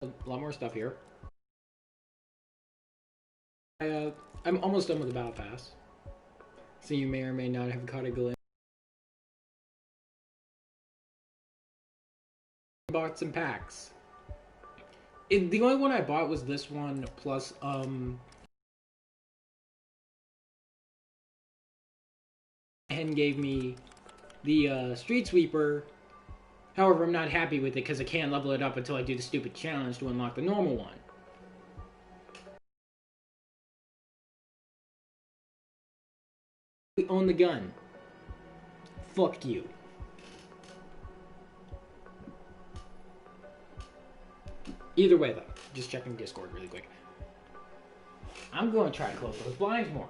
A lot more stuff here. I'm almost done with the battle pass, so you may or may not have caught a glimpse. Bought some packs. The only one I bought was this one plus and gave me the Street Sweeper. However, I'm not happy with it because I can't level it up until I do the stupid challenge to unlock the normal one. We own the gun. Fuck you. Either way, though, just checking Discord really quick. I'm going to try to close those blinds more.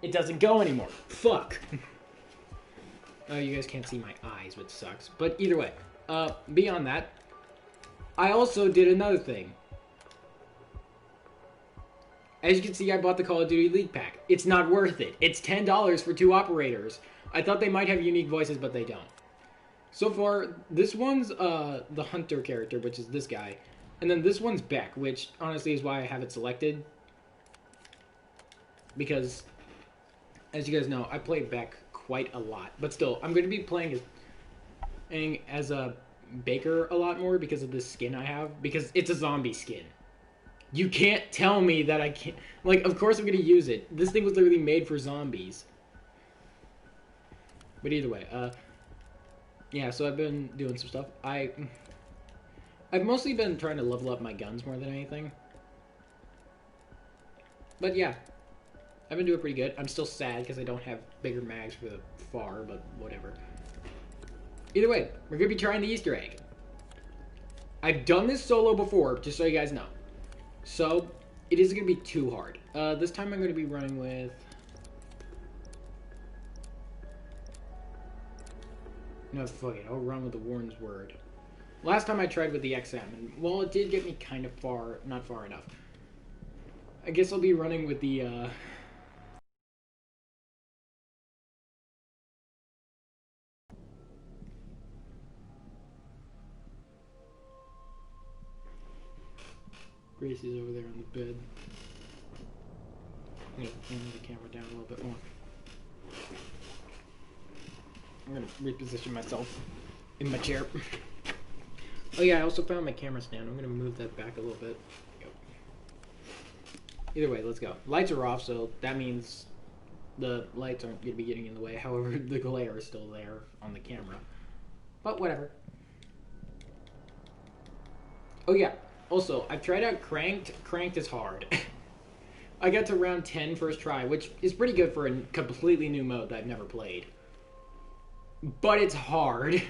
It doesn't go anymore. Fuck. Oh, you guys can't see my eyes, which sucks. But either way, beyond that, I also did another thing. As you can see, I bought the Call of Duty League Pack. It's not worth it. It's $10 for 2 operators. I thought they might have unique voices, but they don't. So far, this one's the Hunter character, which is this guy. And then this one's Beck, which honestly is why I have it selected. Because, as you guys know, I played Beck quite a lot. But still, I'm going to be playing as a Baker a lot more because of this skin I have. Because it's a zombie skin. You can't tell me that I can't... Like, of course I'm going to use it. This thing was literally made for zombies. But either way, yeah, so I've been doing some stuff. I've mostly been trying to level up my guns more than anything. But yeah, I've been doing pretty good. I'm still sad because I don't have bigger mags for the FAR, but whatever. Either way, we're going to be trying the Easter egg. I've done this solo before, just so you guys know. So, it isn't going to be too hard. This time I'm going to be running with... No, fuck it. I'll run with the Warren's Word. Last time I tried with the XM, and well, it did get me kind of far, not far enough. I guess I'll be running with the, Gracie's over there on the bed. I'm gonna move the camera down a little bit more. I'm gonna reposition myself in my chair. Oh yeah, I also found my camera stand. I'm gonna move that back a little bit. Either way, let's go. Lights are off, so that means the lights aren't gonna be getting in the way. However, the glare is still there on the camera. But whatever. Oh yeah, also, I've tried out Cranked. Cranked is hard. I got to round 10 first try, which is pretty good for a completely new mode that I've never played. But it's hard.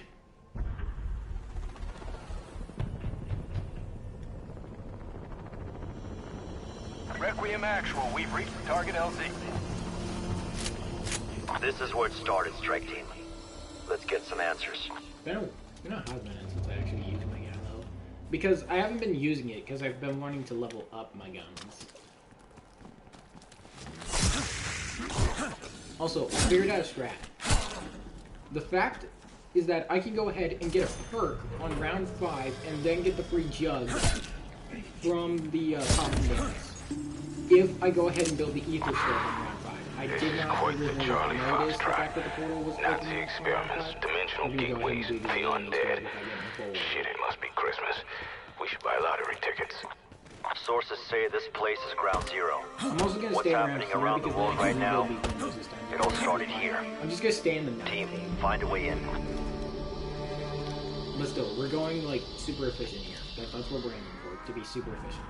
Requiem Actual, we've reached the target LZ. This is where it started, Strike Team. Let's get some answers. You know how it's been since I actually used my gun, though. Because I haven't been using it, because I've been wanting to level up my guns. Also, I figured out a strat. The fact is that I can go ahead and get a perk on round 5 and then get the free jug from the coffin dance. If I go ahead and build the ether store on round 5. I did not originally notice the fact that the portal was open. Nazi experiments, dimensional gateways, the undead. Shit, it must be Christmas. We should buy lottery tickets. Sources say this place is ground zero. I'm also gonna What's stay happening around the world right now? It all started here. I'm just gonna stay in the map. Team, find a way in. But still, we're going like super efficient here. That's what we're aiming for, to be super efficient.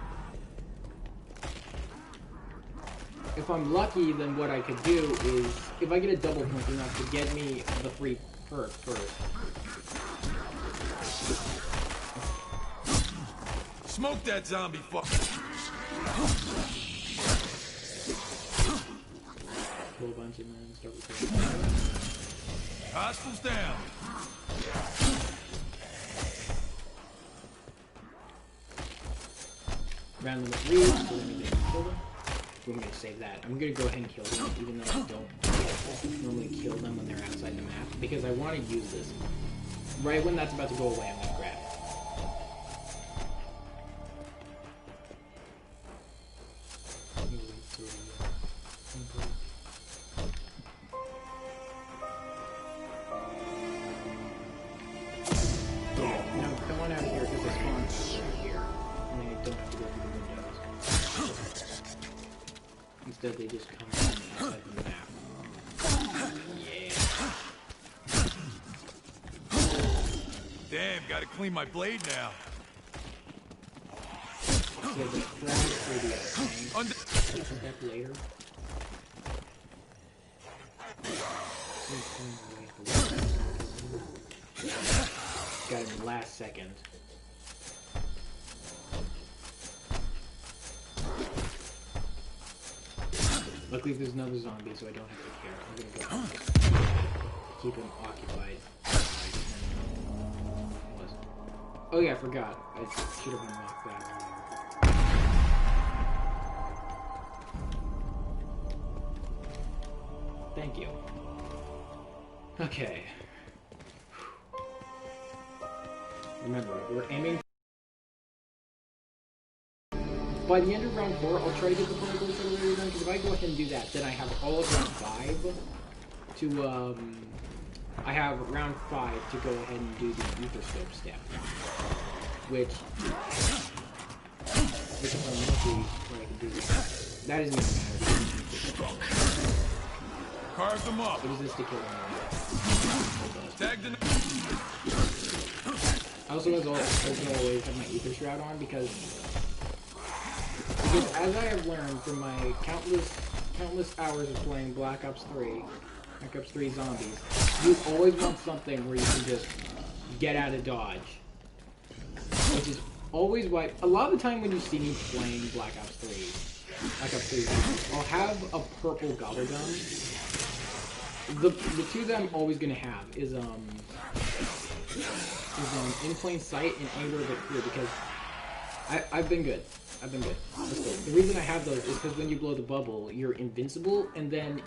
If I'm lucky, then what I could do is, if I get a double point enough to get me the free perk first. Smoke that zombie fuck. Pull a bunch and then start with Hostiles down. round number 3, so let me kill them. We're gonna save that. I'm gonna go ahead and kill them, even though I don't normally kill them when they're outside the map, because I want to use this. Right when that's about to go away, I'm gonna grab it. that they just come from outside the map. Yeah. Damn, gotta clean my blade now. So the frag for the tank. Come back later. Got him last second. Luckily there's another zombie, so I don't have to care. I'm gonna go keep him occupied. Oh yeah, I forgot. I should have unlocked that earlier. Thank you. Okay. Remember, we're aiming. By the end of round 4, I'll try to get the particle accelerator done, because if I go ahead and do that, then I have all of round 5 to, I have round 5 to go ahead and do the ether scope step. Which if I'm lucky, where I can do that. That isn't even matter. Carve them up. What is this to kill them? Tag the. I also, as always, have my ether shroud on because as I have learned from my countless hours of playing Black Ops 3 Zombies, you always want something where you can just get out of dodge. Which is always why, a lot of the time when you see me playing Black Ops 3, I'll have a purple gobble gun. The two that I'm always gonna have is in plain sight and anger of it clear, because I've been good. The reason I have those is because when you blow the bubble, you're invincible, and then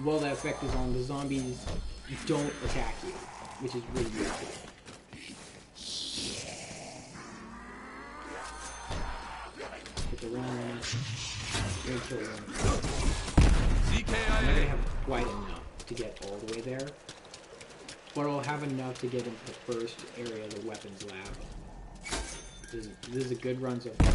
while that effect is on, the zombies don't attack you, which is really useful. Hit the run. Kill one. I'm not gonna have quite enough to get all the way there, but I'll have enough to get into the first area of the weapons lab. This is a good run so far.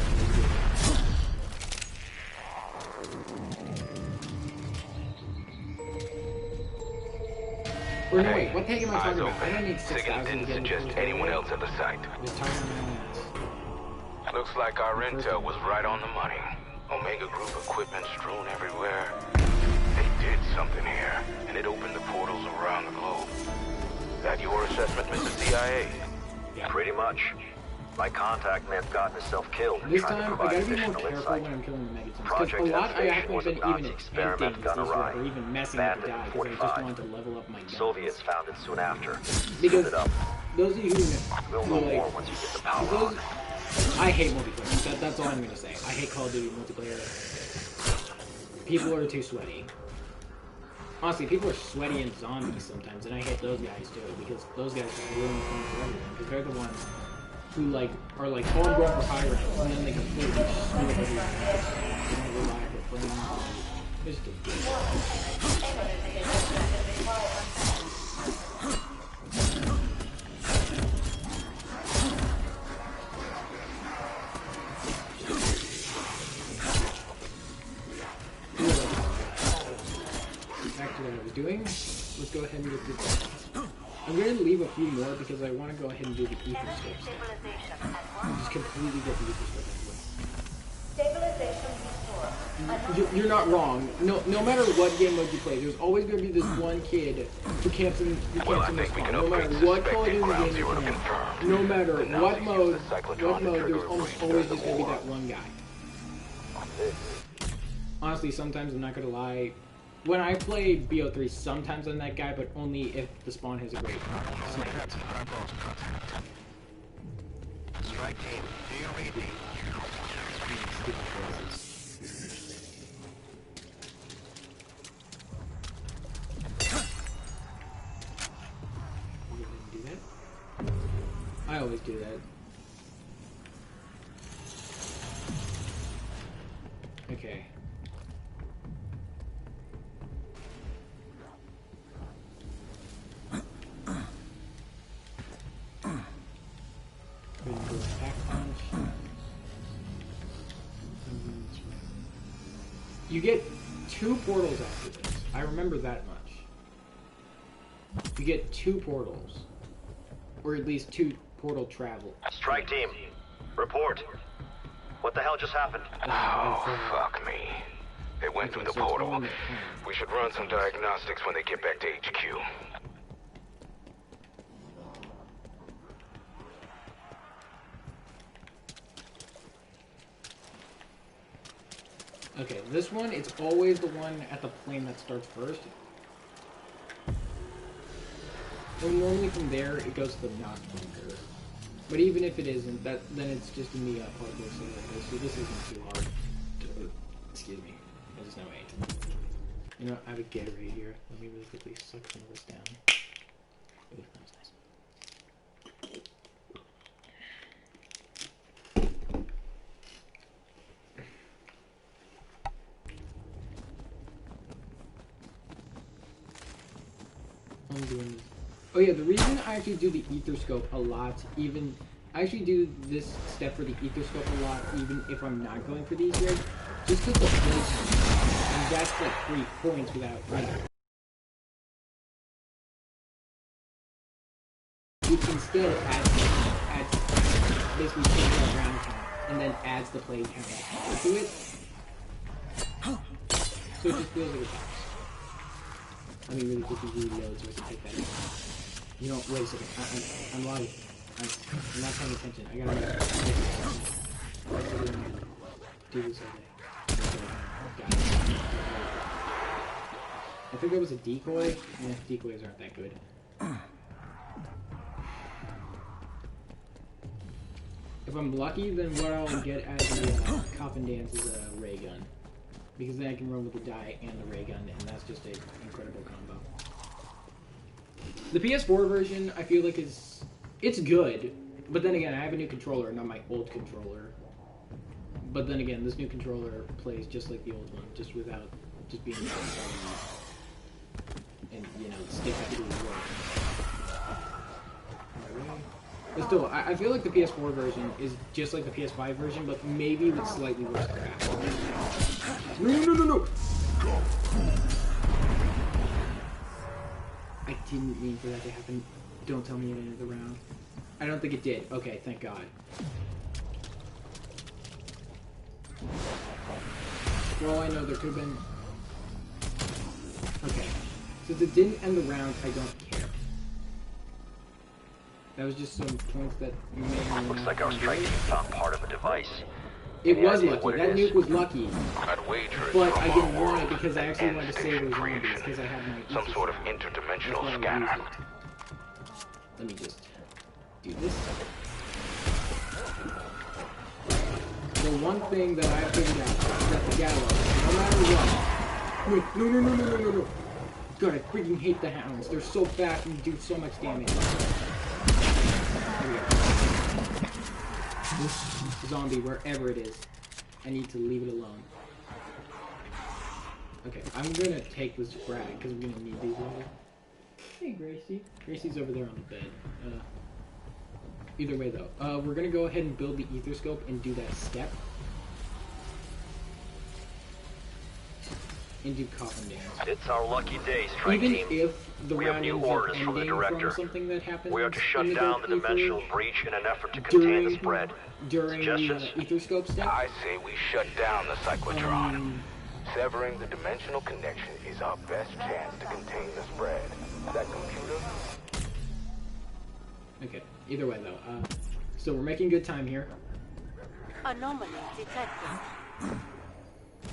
Or no, wait, what the heck am I talking about? I don't need 6,000 didn't suggest anyone else at the site. Looks like our intel was right on the money. Omega Group equipment strewn everywhere. They did something here, and it opened the portals around the globe. That your assessment, Mr. CIA? Yeah. Pretty much. My contact may have gotten himself killed and This tried to time, I provide gotta be more additional careful insight. when I'm killing the Megatons. Because Project a lot I F-Station haven't was a been even Nazi experiment attempting gone these awry. or even messing with the Abandoned die, in because I just 45. wanted to level up my guns. Soviets found it soon after. Because It up. those of you We'll who know like, more once you get the power those, on. I hate multiplayer. That's all I'm gonna say. I hate Call of Duty multiplayer. People are too sweaty. Honestly, people are sweaty and zombies sometimes, and I hate those guys too, because those guys just ruin fun for everyone, because they're the ones who are like, oh, I'm going for high rank, and then they completely screw up everything. They don't rely for friends. It's just back to what I was doing. Let's go ahead and get this. I'm going to leave a few more because I want to go ahead and do the ether scope stuff. Just completely get the ether scope out of the way. You're not wrong. No matter what game mode you play, there's always going to be this one kid who camps in the spawn. No matter what Call of Duty game you play, no matter what mode, there's almost always just going to be that one guy. Honestly, sometimes I'm not going to lie. When I play BO3, sometimes I'm that guy, but only if the spawn has a great sniper. Strike team, do you read me? Do that? I always do that. Okay. Do a pack punch. You get 2 portals after this. I remember that much. You get 2 portals. Or at least 2 portal travel. Strike team, report. What the hell just happened? Oh, fuck me. They went through the so it's portal. going to- We should run some diagnostics when they get back to HQ. Okay, this one, it's always the one at the plane that starts first. And normally from there, it goes to the knock bunker. But even if it isn't, then it's just in the hardware side. So this isn't too hard. Excuse me. I just know 8. You know, I have a Gatorade here. Let me really quickly suck some of this down. Ooh, that was nice. I'm doing this. Oh yeah, the reason I actually do the ether scope a lot, I actually do this step for the ether scope a lot, even if I'm not going for these rigs, just because the place, and that's like 3 points without running. Which instead adds basically takes that round count, and then adds the play count to it. So it just feels like a box. Let me really quickly reload so I can take that out. You know, wait a second. I'm lying. I'm not paying attention. I gotta do this all day. Got it. I think that was a decoy. Yeah, decoys aren't that good. If I'm lucky, then what I'll get as the coffin dance is a ray gun. Because then I can run with the die and the ray gun, and that's just an incredible combo. The PS4 version, I feel like it's good, but then again, I have a new controller, not my old controller. But then again, this new controller plays just like the old one, just being and you know, stick actually works. But still, I feel like the PS4 version is just like the PS5 version, but maybe with slightly worse graphics. No! I didn't mean for that to happen. Don't tell me it ended the round. I don't think it did. Okay, thank God. For all I know, there could have been... Okay. Since it didn't end the round, I don't care. That was just some points that may or may not... Looks like our strike team found part of a device. It Any was idea lucky. what it That is? nuke was lucky. I'd wager it's But from I didn't our want it world because I actually and wanted to save those zombies creation. because I had my... Some sort of That's interdimensional why I scanner. used it. Let me just do this. The one thing that I figured out is that the gallows, no matter what... No. God, I freaking hate the hounds. They're so fast and do so much damage. There we go. This zombie, wherever it is, I need to leave it alone. Okay, I'm gonna take this frag because we're gonna need these later. Hey, Gracie. Gracie's over there on the bed. Either way, though, we're gonna go ahead and build the ether scope and do that step. And do coffin dance. It's our lucky day, strike Even team. if the We have round new ends up orders from the ending director. from something that happens, We are to shut in down the ether dimensional breach in an effort to contain the spread. during the Suggestions? ether scope step. I say we shut down the cyclotron. Severing the dimensional connection is our best chance to contain the spread. That computer? Okay. Either way, though, so we're making good time here. Anomaly detected.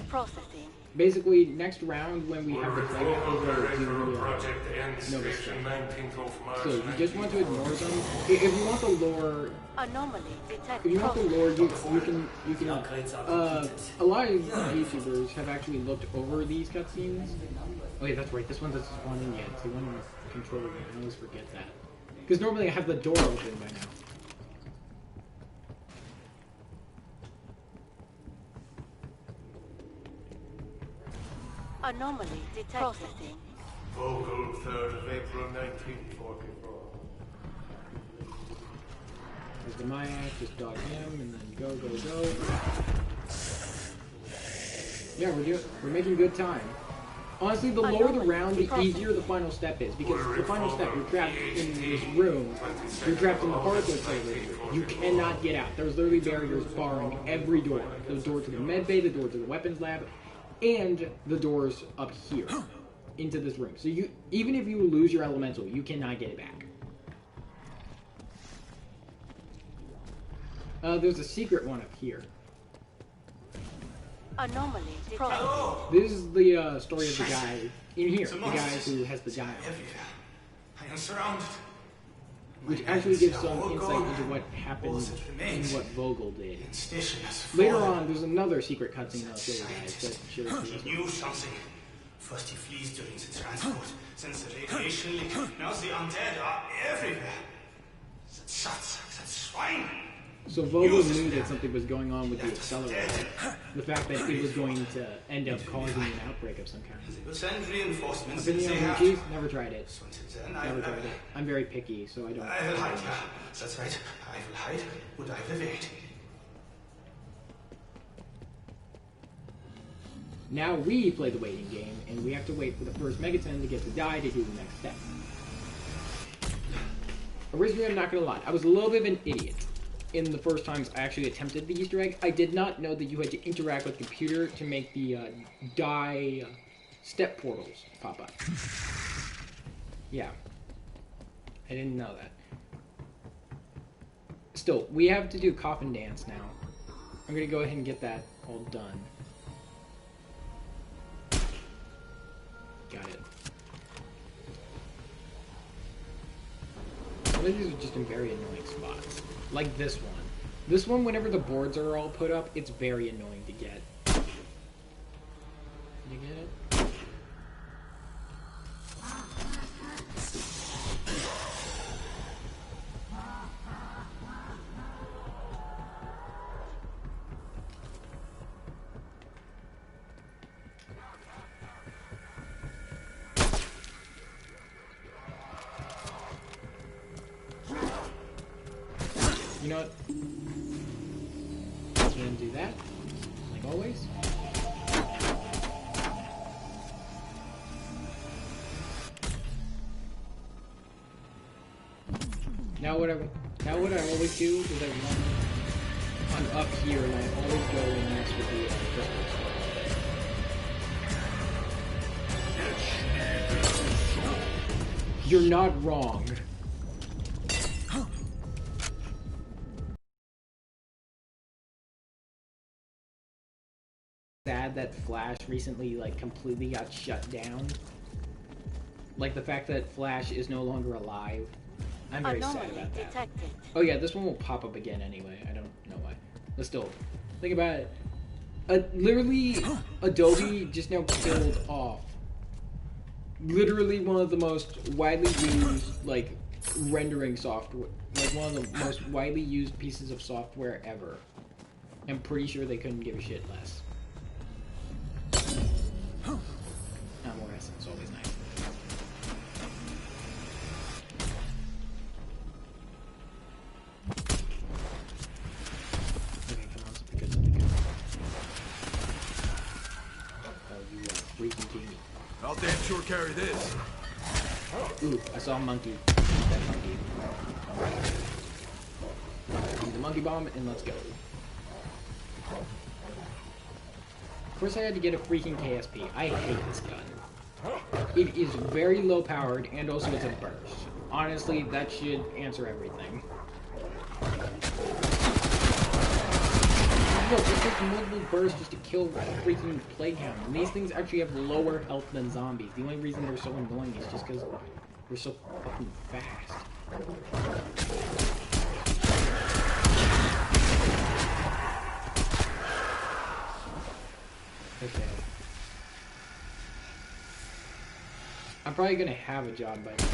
Processing. Basically, next round when we have the play Vehicle we're going to Director do of Project End Nova Station, stuff. 19th of March. So you just want to ignore them. If you want the lore, Anomaly if detected. you want the lore, you can. A lot of YouTubers have actually looked over these cutscenes. Oh yeah, that's right. This one doesn't spawn in yet. It's the one with controller. I always forget that. Because normally I have the door open by now. Anomaly detected. Processing. Vocal 3rd of April 1944. There's the Mayak, just dodge him, and then go. Yeah, we're making good time. Honestly, the lower the round, the easier the final step is, because the final step, you're trapped in this room, you're trapped in the hardware server. You cannot get out. There's literally barriers barring every door. The door to the med bay, the door to the weapons lab, and the doors up here into this room. So you, even if you lose your elemental, you cannot get it back. There's a secret one up here. Anomaly detected. This is the story of the guy in here, the guy who has the dial, I am surrounded. which actually gives some insight into what happened and what Vogel did. Later on, there's another secret cutscene I'll show you guys that shows you. He knew something. First he flees during the transport, then the radiation leak. Now the undead are everywhere. That sucks, that swine. So Vogel knew that something was going on with the accelerator. The fact that it was going to end up causing an outbreak of some kind. They will send reinforcements. Opinion on cheese? Never tried it. Never tried it. I'm very picky, so I don't. I will hide, yeah. That's right. I will hide, and I will wait. Now we play the waiting game, and we have to wait for the first Megaton to get to die to do the next step. Originally, I'm not gonna lie, I was a little bit of an idiot. In the first times I actually attempted the Easter egg, I did not know that you had to interact with the computer to make the die step portals pop up. Yeah. I didn't know that. Still, we have to do coffin dance now. I'm gonna go ahead and get that all done. Got it. Some of these are just in very annoying spots. Like this one. This one, whenever the boards are all put up, it's very annoying to get. You get it? You know what? Can do that, like always. Now what I always do is I'm up here and I always go and mess with the crystals. You're not wrong. Sad that Flash recently like completely got shut down. Like the fact that Flash is no longer alive. I'm very sad about that. Detected. Oh yeah, this one will pop up again anyway. I don't know why. But still, think about it. Literally, Adobe just now killed off literally one of the most widely used like rendering software, like one of the most widely used pieces of software ever. I'm pretty sure they couldn't give a shit less. More essence, always nice. Okay, come on, something good, something good. Oh, you freaking genie. I'll damn sure carry this. Ooh, I saw a monkey. That monkey. Use the monkey bomb and let's go. Of course I had to get a freaking KSP. I hate this gun. It is very low powered and also it's a burst. Honestly, that should answer everything. Look, it takes multiple bursts just to kill freaking plague hound. And these things actually have lower health than zombies. The only reason they're so annoying is just because they're so fucking fast. Okay. I'm probably gonna have a job by then.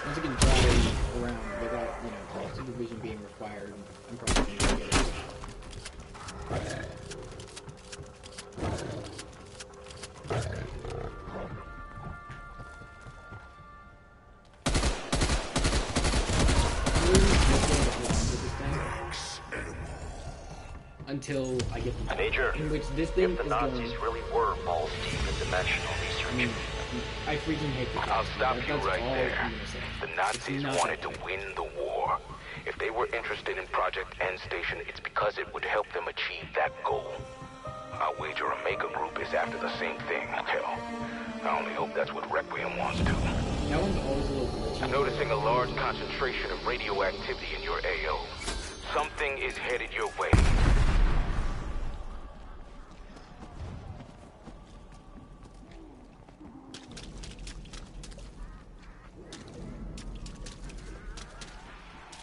Once I can drive around without, you know, supervision being required, I'm probably gonna get a job. until I get the Major, in which this thing if the is Nazis going. really were balls deep in dimensional I research, mean, I freaking hate the I'll Nazis. stop you That's right all there. I'm gonna say. The Nazis It's not wanted that to win the war. If they were interested in Project End Station, it's because it would help them achieve that goal. I wager Omega Group is after the same thing. Hell, I only hope that's what Requiem wants to. That one's always a little glitchy. I'm noticing a large concentration of radioactivity in your AO. Something is headed your way.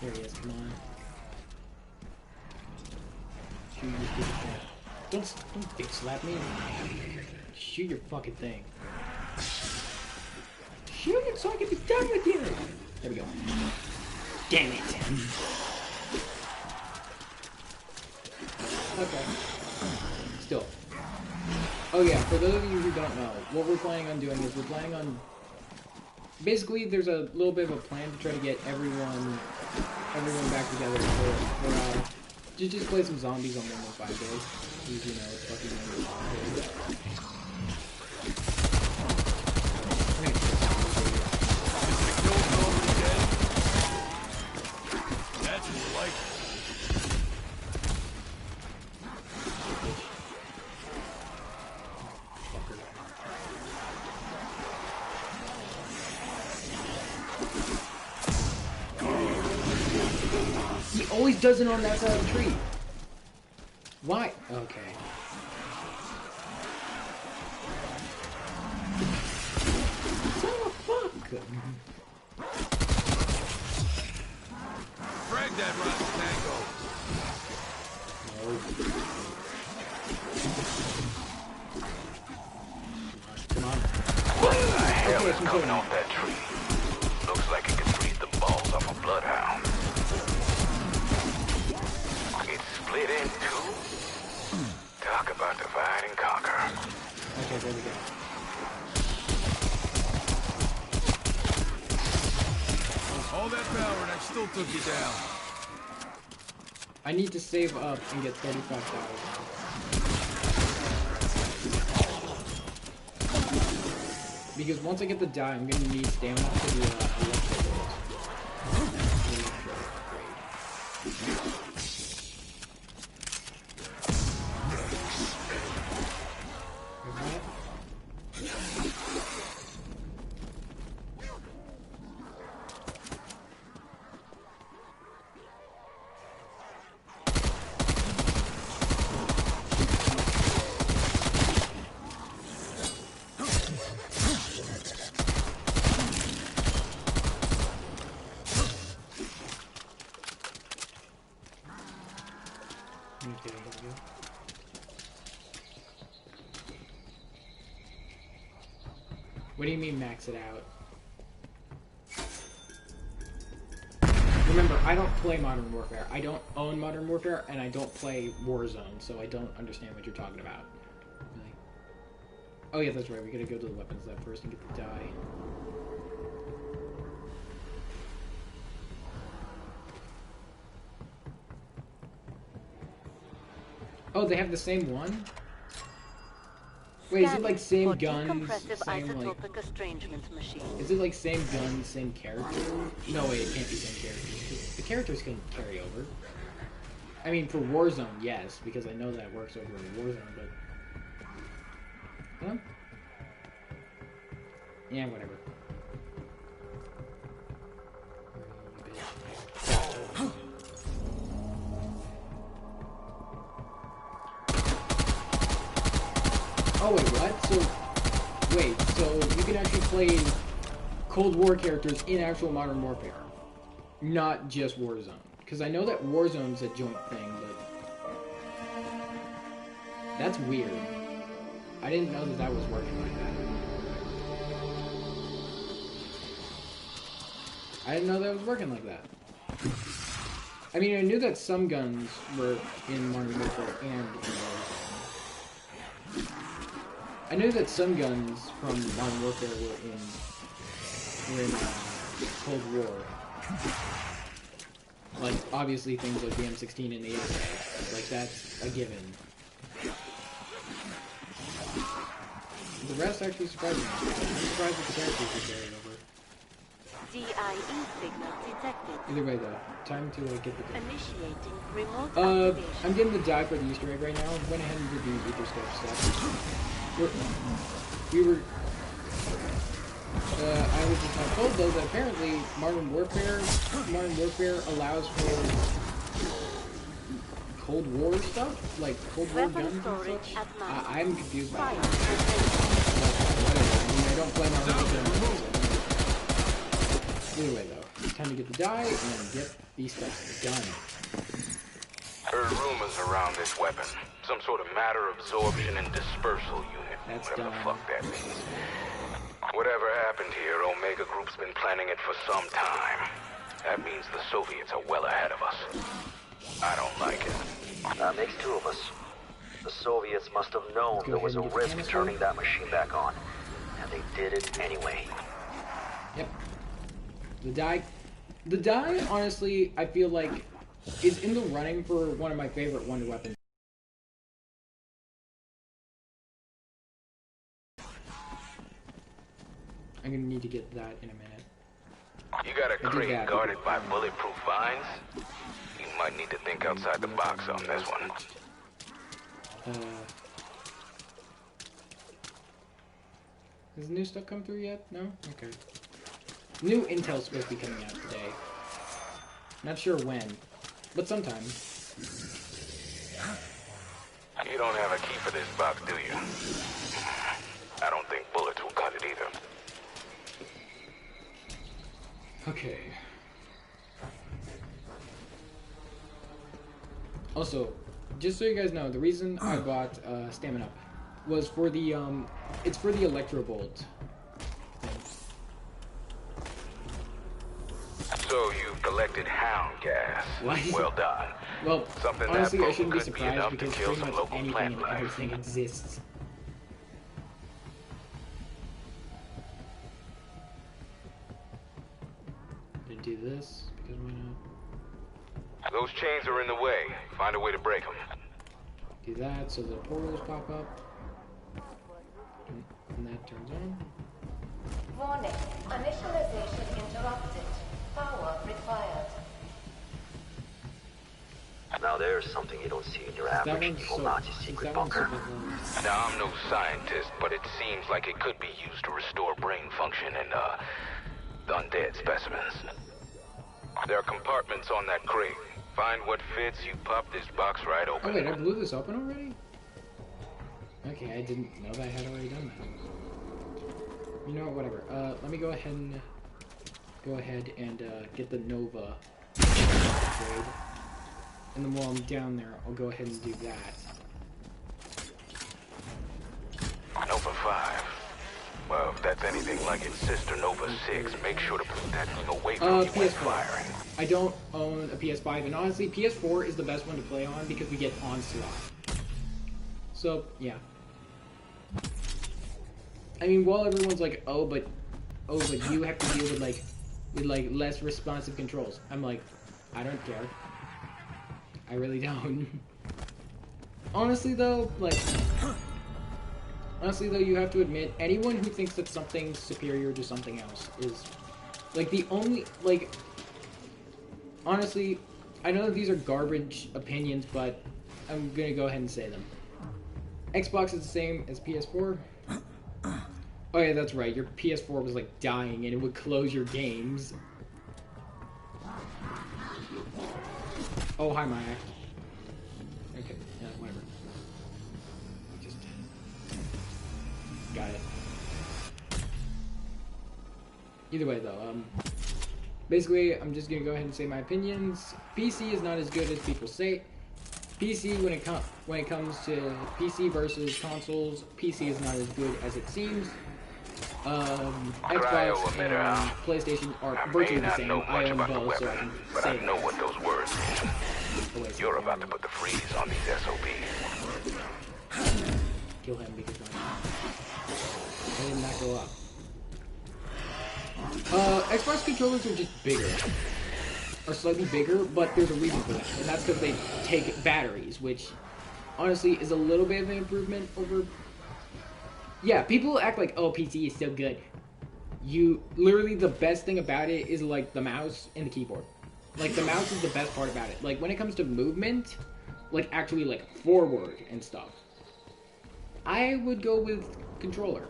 There he is, come on. Shoot your stupid thing. Don't big slap me. Shoot your fucking thing. Shoot it so I can be done with you! There we go. Damn it! Okay. Still. Oh yeah, for those of you who don't know, what we're planning on doing is we're planning on... Basically, there's a little bit of a plan to try to get everyone back together for just play some zombies on 115 days. Because, you know, it's fucking 115 days. That's more like it. He always does it on that side of the tree. Why? Okay. Son of a fuck! Frag that rotten tango. Come on. What the hell Okay, is coming off that tree? Looks like it can freeze the balls off a bloodhound. It's split in two. Talk about divide and conquer. Okay, there we go. All that power and I still took you down. I need to save up and get 35,000. Because once I get the die, I'm gonna need stamina for the electro builds. Okay, here we go. What do you mean max it out? Remember, I don't play Modern Warfare. I don't own Modern Warfare, and I don't play Warzone, so I don't understand what you're talking about. Really? Oh yeah, that's right. We gotta go to the weapons lab first and get the die. Oh, they have the same one? Wait, is it like same guns, same like... Isotopic estrangement machine. Is it like same gun, same character? No, wait, it can't be same character. The characters can carry over. I mean, for Warzone, yes, because I know that works over in Warzone, but... Huh? Yeah, whatever. Oh, wait, what? So you can actually play Cold War characters in actual Modern Warfare, not just Warzone. Because I know that Warzone's a joint thing, but that's weird. I didn't know that was working like that. I didn't know that was working like that. I mean, I knew that some guns were in Modern Warfare and in Warzone. I knew that some guns from Modern Warfare were in Cold War. Like obviously things like the M16 and the AK. Like, that's a given. The rest actually surprised me. I'm surprised that the characters are carried over. DIE signal detected. Either way, though, time to get the gun. Initiating remote activation. I'm getting the die for the Easter egg right now. Went ahead and did the Etherscope stuff. I was just told though that apparently Modern Warfare allows for Cold War stuff, like Cold War guns and such. I'm confused by it. I mean, I don't play Modern Warfare. Either way, though, it's time to get the die and get these stuff done. Heard rumors around this weapon. Some sort of matter absorption and dispersal unit. That's whatever done. the fuck that means. Whatever happened here, Omega Group's been planning it for some time. That means the Soviets are well ahead of us. I don't like it. That makes two of us. The Soviets must have known there was a risk turning that machine back on. And they did it anyway. Yep. The die, honestly, I feel like is in the running for one of my favorite wonder weapons. I'm gonna need to get that in a minute. You got a crate guarded by bulletproof vines? You might need to think outside the box on this one. Has new stuff come through yet? No? Okay. New intel's supposed to be coming out today. Not sure when, but sometime. You don't have a key for this box, do you? I don't think bullets will cut it either. Okay. Also, just so you guys know, the reason I bought Stamina was for the it's for the Electrobolt thing. So you've collected hound gas. What? Well done. Well, Something honestly, that I shouldn't be could be surprised enough to because kill pretty some much local anything plant and life. everything exists. Gonna do this because why not? Those chains are in the way. Find a way to break them. Do that so the portals pop up. And that turns on. Warning. Initialization interrupted. Power required. Now there's something you don't see in your That average one's evil so, Nazi is secret that one bunker. so Now, I'm no scientist, but it seems like it could be used to restore brain function in, undead specimens. There are compartments on that crate. Find what fits, you pop this box right open. Oh wait, I blew this open already? Okay, I didn't know that I had already done that. You know what, whatever. Let me go ahead and get the Nova upgrade. And then while I'm down there, I'll go ahead and do that. Nova 5. Well, if that's anything like its sister Nova 6, make sure to put that thing away from you when PS4. firing. I don't own a PS5, and honestly, PS4 is the best one to play on because we get Onslaught. So, yeah. I mean, while everyone's like, oh, but you have to deal with less responsive controls. I'm like, I don't care. I really don't. Honestly though, you have to admit, anyone who thinks that something's superior to something else is, like, the only, like, honestly, I know that these are garbage opinions, but I'm gonna go ahead and say them. Xbox is the same as PS4. Oh yeah, that's right, your PS4 was, like, dying and it would close your games. Oh, hi, Maya. Okay, yeah, whatever. Just got it. Either way, though, basically, I'm just gonna go ahead and say my opinions. PC is not as good as people say. PC, when it comes to PC versus consoles, PC is not as good as it seems. Xbox and PlayStation are virtually the same. I own both, so I can say I know what those words mean. that. You're about to put the freeze on these SOBs. Kill him because why didn't that go up? Xbox controllers are just bigger. are slightly bigger, but there's a reason for that, and that's because they take batteries, which honestly is a little bit of an improvement over. Yeah, people act like, oh, PC is so good. You literally, the best thing about it is like the mouse and the keyboard. Like the mouse is the best part about it. Like when it comes to movement, like actually like forward and stuff, I would go with controller.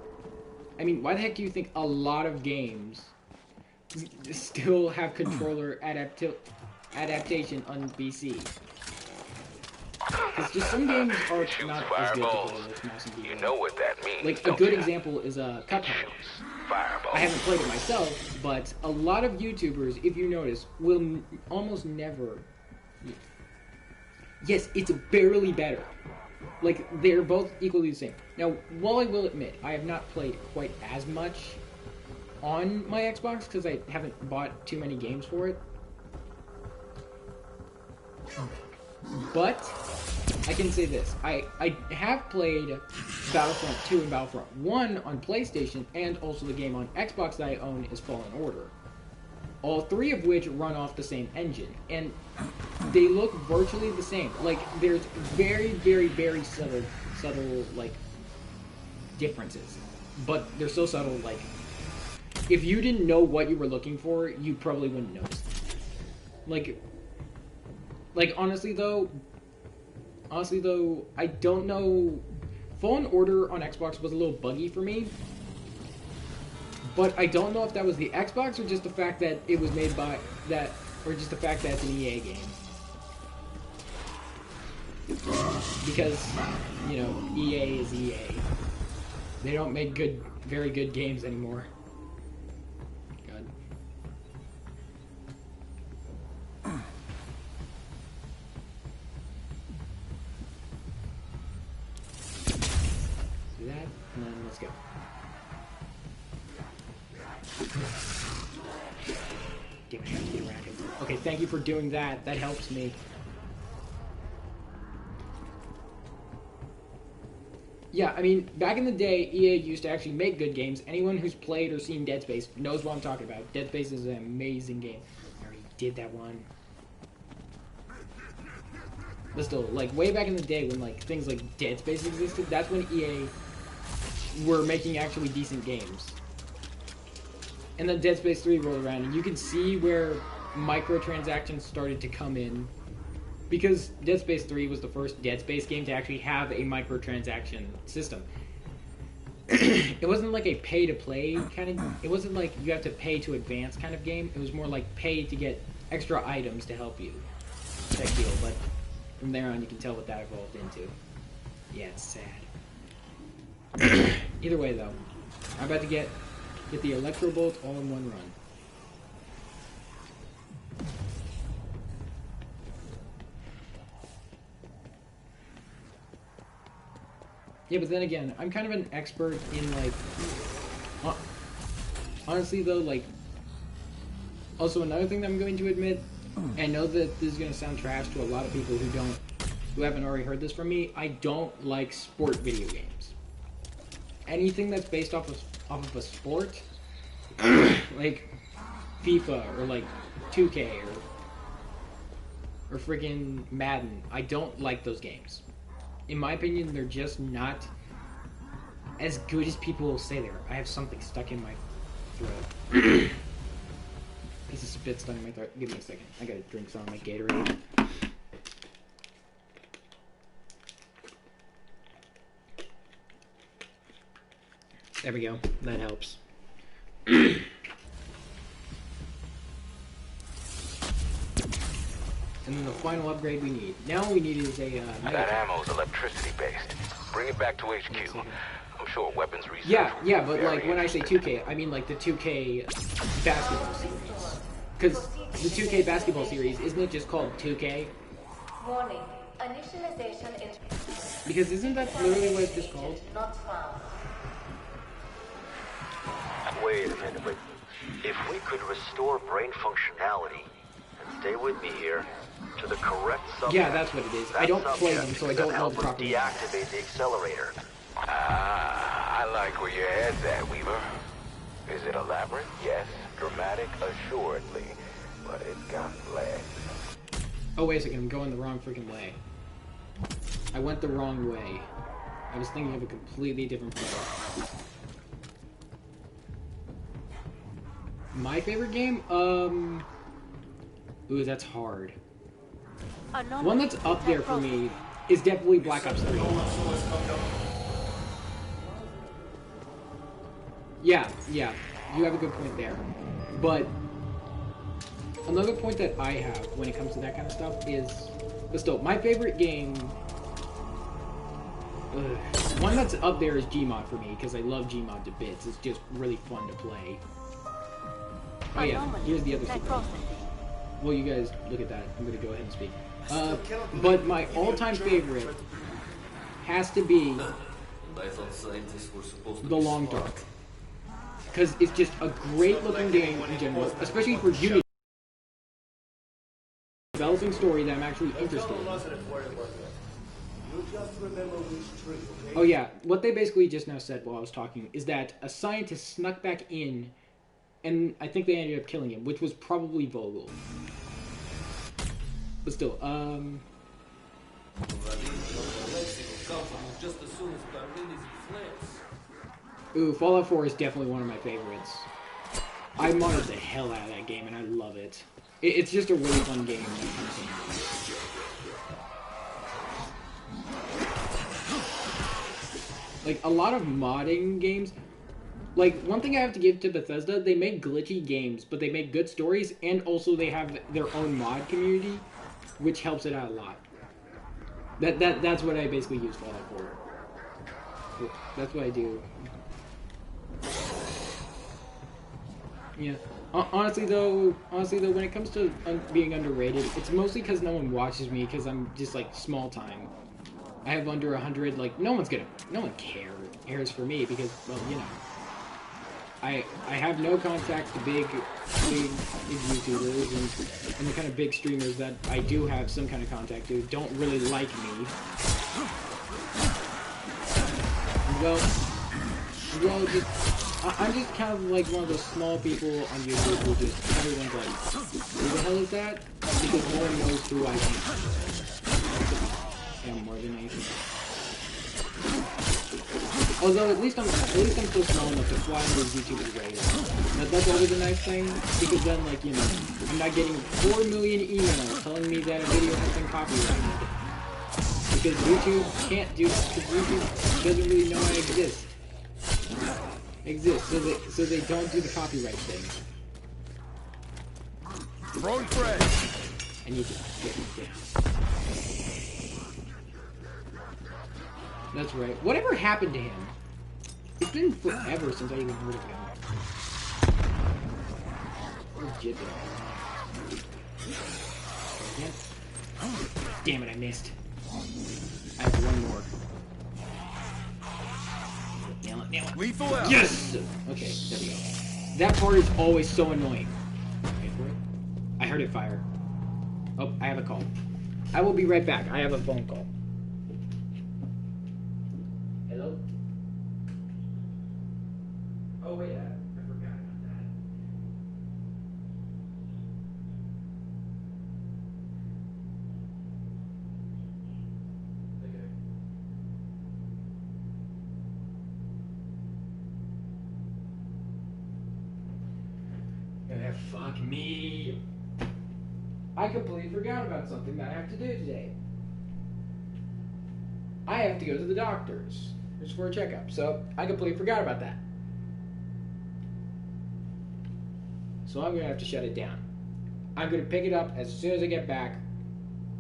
I mean, why the heck do you think a lot of games still have controller adaptation on PC? Because just some games are not as good to play with mouse and keyboard. You know what that means. Like a good example is Cuphead. I haven't played it myself, but a lot of YouTubers, if you notice, will almost never. Yes, it's barely better. Like, they're both equally the same. Now, while I will admit, I have not played quite as much on my Xbox, because I haven't bought too many games for it. But, I can say this. I have played Battlefront 2 and Battlefront 1 on PlayStation, and also the game on Xbox that I own is Fallen Order. All three of which run off the same engine, and they look virtually the same. Like, there's very, very, very subtle, like, differences. But they're so subtle, like, if you didn't know what you were looking for, you probably wouldn't notice. Like, honestly though, I don't know. Fallen Order on Xbox was a little buggy for me. But I don't know if that was the Xbox or just the fact that it was made by that, or just the fact that it's an EA game. Because, you know, EA is EA. They don't make very good games anymore. God. Do that, and then let's go. Damn it, I have to get around him. Okay, thank you for doing that. That helps me. Yeah, I mean, back in the day, EA used to actually make good games. Anyone who's played or seen Dead Space knows what I'm talking about. Dead Space is an amazing game. I already did that one. But still, like, way back in the day when, like, things like Dead Space existed, that's when EA were making actually decent games. And then Dead Space 3 rolled around, and you can see where microtransactions started to come in. Because Dead Space 3 was the first Dead Space game to actually have a microtransaction system. It wasn't like a pay-to-play kind of... It wasn't like you have to pay to advance kind of game. It was more like pay to get extra items to help you. Type deal, but from there on you can tell what that evolved into. Yeah, it's sad. Either way, though, I'm about to get the Electro Bolt all in one run. Yeah, but then again, I'm kind of an expert in, like... honestly, though, like... Also, another thing that I'm going to admit, and I know that this is going to sound trash to a lot of people who haven't already heard this from me, I don't like sport video games. Anything that's based off of a sport, like FIFA or like 2K or freaking Madden, I don't like those games. In my opinion, they're just not as good as people will say they are. I have something stuck in my throat. Piece of spit stuck in my throat. Give me a second. I gotta drink some of my Gatorade. There we go. That helps. And then the final upgrade we need. Now all we need is a... that ammo's electricity based. Bring it back to HQ. I'm sure weapons research... Yeah, but like when I say 2K, I mean like the 2K basketball series. Because the 2K basketball series, isn't it just called 2K? Warning. Initialization in... Because isn't that literally what it's just called? Not found. Wait a minute, wait. If we could restore brain functionality, and stay with me here, to the correct subject... Yeah, that's what it is. I don't play them, so I don't know the proper... deactivate the accelerator. I like where your head's at, Weaver. Is it elaborate? Yes. Dramatic? Assuredly. but it got legs. Oh, wait a second, I'm going the wrong freaking way. I went the wrong way. I was thinking of a completely different play. My favorite game? Ooh, that's hard. One that's up there for me is definitely Black Ops 3. Yeah, you have a good point there. But another point that I have when it comes to that kind of stuff is, but still, my favorite game, one that's up there is Gmod for me, because I love Gmod to bits. It's just really fun to play. Oh yeah, here's the other secret. Well, you guys, look at that. I'm going to go ahead and speak. But my all-time favorite has to be The Long Dark. Because it's just a great-looking game in general, especially for Unity. Developing story that I'm actually interested in. Oh yeah, what they basically just now said while I was talking is that a scientist snuck back in, and I think they ended up killing him, which was probably Vogel. But still, ooh, Fallout 4 is definitely one of my favorites. I modded the hell out of that game, and I love it. It's just a really fun game. Like, a lot of modding games, like, one thing I have to give to Bethesda, they make glitchy games, but they make good stories, and also they have their own mod community, which helps it out a lot. That's what I basically use Fallout for. That's what I do. Yeah. Honestly though, when it comes to being underrated, it's mostly because no one watches me, because I'm just, like, small time. I have under 100, like, no one cares for me, because, well, you know, I have no contact to big YouTubers, and the kind of big streamers that I do have some kind of contact to don't really like me. Well, just, I'm just kind of like one of those small people on YouTube who just, everyone's like, who the hell is that? Because no one knows who I am more than anything. Although at least I'm still small enough to fly under YouTube's radar. That's always a nice thing, because then, like, you know, I'm not getting 4 million emails telling me that a video has been copyrighted. Because YouTube can't do, because YouTube doesn't really know I exist. So they don't do the copyright thing. Throwing Fred. I need to get him down. That's right. Whatever happened to him? It's been forever since I even heard of him. Legit. Damn it, I missed. I have one more. Nail it. Lethal out. Yes! Okay, there we go. That part is always so annoying. Wait for it. I heard it fire. Oh, I have a call. I will be right back. I have a phone call. Hello? Oh, wait, I forgot about that. Fuck me. I completely forgot about something that I have to do today. I have to go to the doctor's just for a checkup, so I completely forgot about that. So I'm gonna have to shut it down. I'm gonna pick it up as soon as I get back,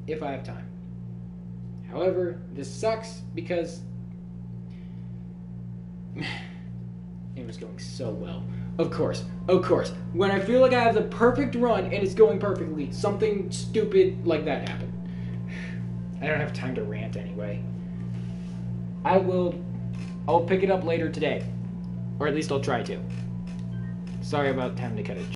if I have time. However, this sucks because it was going so well. Of course. When I feel like I have the perfect run and it's going perfectly, something stupid like that happened. I don't have time to rant anyway. I'll pick it up later today. Or at least I'll try to. Sorry about having to cut it.